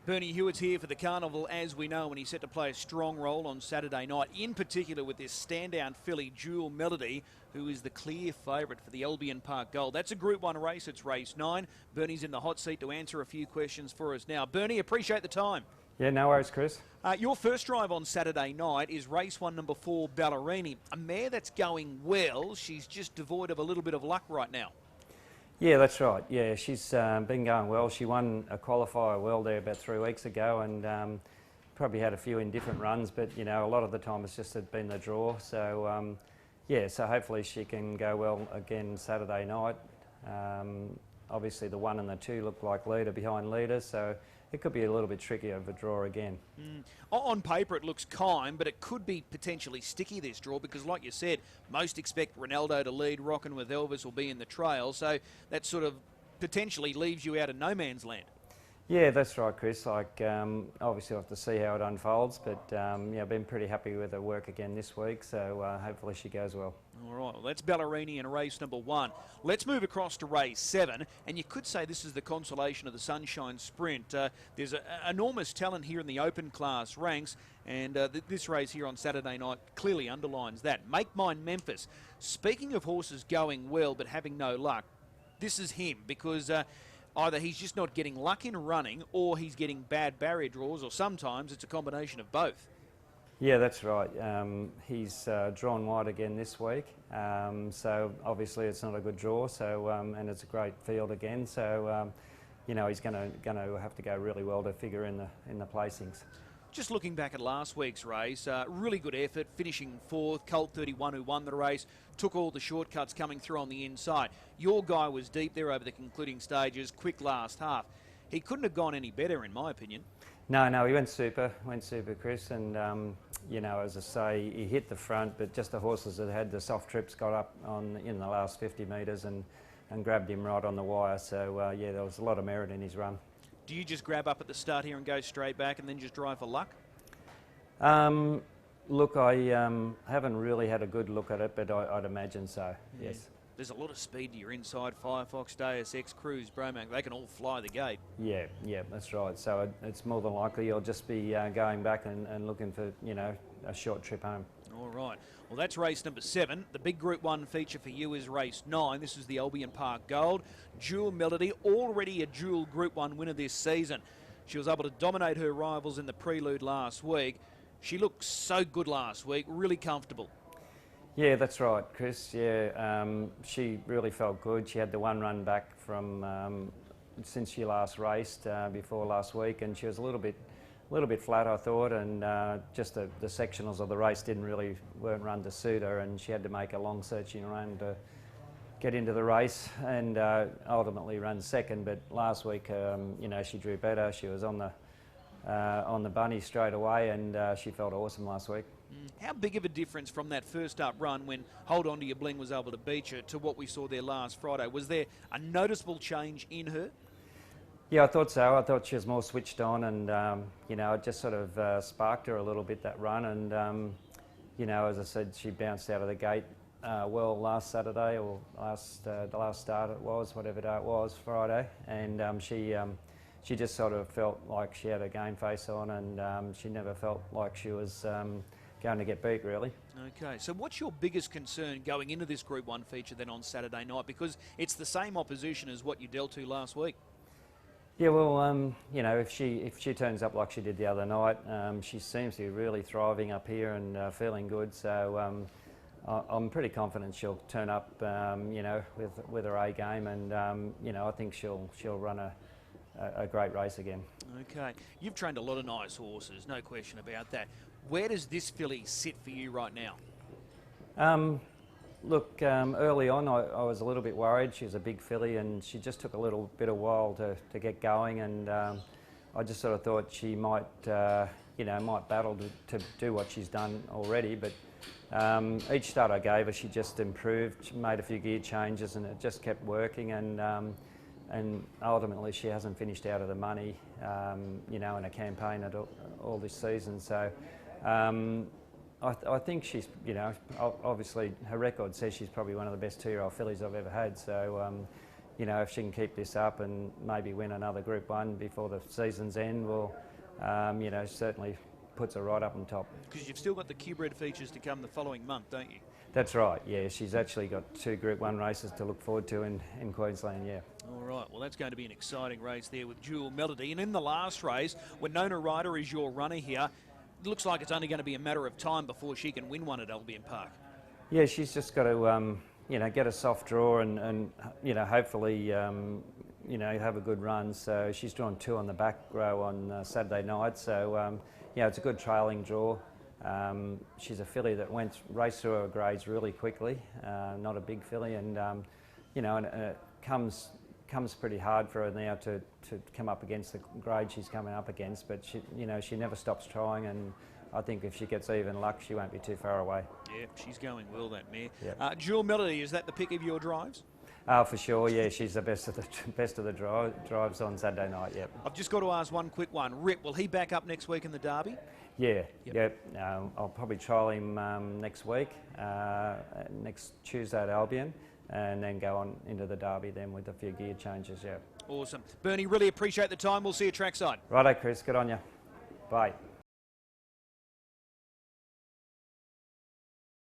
Bernie Hewitt's here for the Carnival, as we know, and he's set to play a strong role on Saturday night, in particular with this standout filly, Jewel Melody, who is the clear favourite for the Albion Park Gold. That's a Group 1 race. It's race 9. Bernie's in the hot seat to answer a few questions for us now. Bernie, appreciate the time. Yeah, no worries, Chris. Your first drive on Saturday night is race 1, number 4, Ballerini. A mare that's going well. She's just devoid of a little bit of luck right now. Yeah, that's right. Yeah, she's been going well. She won a qualifier well there about 3 weeks ago, and probably had a few indifferent runs, but you know, a lot of the time it's just been the draw. So yeah, so hopefully she can go well again Saturday night. Obviously the 1 and the 2 look like leader behind leader, so it could be a little bit tricky of a draw again. On paper it looks kind, but it could be potentially sticky, this draw, because like you said, most expect Ronaldo to lead, Rockin' with Elvis will be in the trail, so that sort of potentially leaves you out of no man's land. Yeah, that's right, Chris. Like, obviously, we'll have to see how it unfolds, but yeah, I've been pretty happy with her work again this week, so hopefully she goes well. All right, well, that's Ballerini in race number 1. Let's move across to race 7, and you could say this is the consolation of the Sunshine Sprint. There's enormous talent here in the open class ranks, and this race here on Saturday night clearly underlines that. Make Mine Memphis. Speaking of horses going well but having no luck, this is him, because either he's just not getting luck in running or he's getting bad barrier draws, or sometimes it's a combination of both. Yeah, that's right. He's drawn wide again this week, so obviously it's not a good draw. So and it's a great field again. So you know, he's going to have to go really well to figure in the placings. Just looking back at last week's race, really good effort, finishing 4th. Colt 31, who won the race, took all the shortcuts coming through on the inside. Your guy was deep there over the concluding stages, quick last half. He couldn't have gone any better, in my opinion. No, he went super, Chris, and you know, as I say, he hit the front, but just the horses that had the soft trips got up in the last 50 metres and grabbed him right on the wire. So yeah, there was a lot of merit in his run. Do you just grab up at the start here and go straight back and then just drive for luck? Look, I haven't really had a good look at it, but I'd imagine so, yes. There's a lot of speed to your inside. Firefox, Deus Ex, Cruise, Bromac, they can all fly the gate. Yeah, that's right. So it's more than likely you'll just be going back and looking for, you know, a short trip home. All right. Well, that's race number 7. The big Group 1 feature for you is race 9. This is the Albion Park Gold. Jewel Melody, already a dual Group 1 winner this season. She was able to dominate her rivals in the prelude last week. She looked so good last week, really comfortable. Yeah, that's right, Chris. Yeah, she really felt good. She had the 1 run back from since she last raced before last week, and she was a little bit flat, I thought, and just the sectionals of the race weren't run to suit her, and she had to make a long searching run to get into the race, and ultimately run second. But last week, you know, she drew better. She was on the bunny straight away, and she felt awesome last week. How big of a difference from that first up run when Hold On To Your Bling was able to beat you to what we saw there last Friday? Was there a noticeable change in her? Yeah, I thought so. I thought she was more switched on, and you know, it just sort of sparked her a little bit, that run. And you know, as I said, she bounced out of the gate well last Saturday, or the last start it was, whatever day it was, Friday. And she just sort of felt like she had a game face on, and she never felt like she was going to get beat, really. Okay, so what's your biggest concern going into this Group 1 feature then on Saturday night? Because it's the same opposition as what you dealt to last week. Yeah, well, you know, if she turns up like she did the other night, she seems to be really thriving up here and feeling good. So I'm pretty confident she'll turn up, you know, with her A game, and you know, I think she'll run a great race again. Okay, you've trained a lot of nice horses, no question about that. Where does this filly sit for you right now? Look, early on I was a little bit worried. She's a big filly, and she just took a little bit of while to get going, and I just sort of thought she might, you know, might battle to do what she's done already. But each start I gave her, she just improved. She made a few gear changes, and it just kept working. And ultimately, she hasn't finished out of the money, you know, in a campaign at all this season. So. I think she's, you know, obviously her record says she's probably one of the best 2-year-old fillies I've ever had. So, you know, if she can keep this up and maybe win another Group 1 before the season's end, will, you know, certainly puts her right up on top. Because you've still got the Q-bred features to come the following month, don't you? That's right, yeah. She's actually got 2 Group 1 races to look forward to in Queensland, yeah. All right, well, that's going to be an exciting race there with Jewel Melody. And in the last race, when Nona Ryder is your runner here, it looks like it's only going to be a matter of time before she can win one at Albion Park. Yeah, she's just got to, you know, get a soft draw and you know, hopefully, you know, have a good run. So she's drawn 2 on the back row on Saturday night. So, yeah, it's a good trailing draw. She's a filly that raced through her grades really quickly, not a big filly, and you know, and it comes pretty hard for her now to come up against the grade she's coming up against. But she, you know, she never stops trying, and I think if she gets even luck, she won't be too far away. Yeah, she's going well, that mare. Yep. Jewel Melody, is that the pick of your drives? Oh, for sure, yeah, she's the best of the drives on Saturday night. Yep. I've just got to ask one quick one. Rip, will he back up next week in the Derby? Yeah, yep. I'll probably trial him next week, next Tuesday at Albion, and then go on into the Derby then with a few gear changes, yeah. Awesome. Bernie, really appreciate the time. We'll see you trackside. Righto, Chris, good on you. Bye.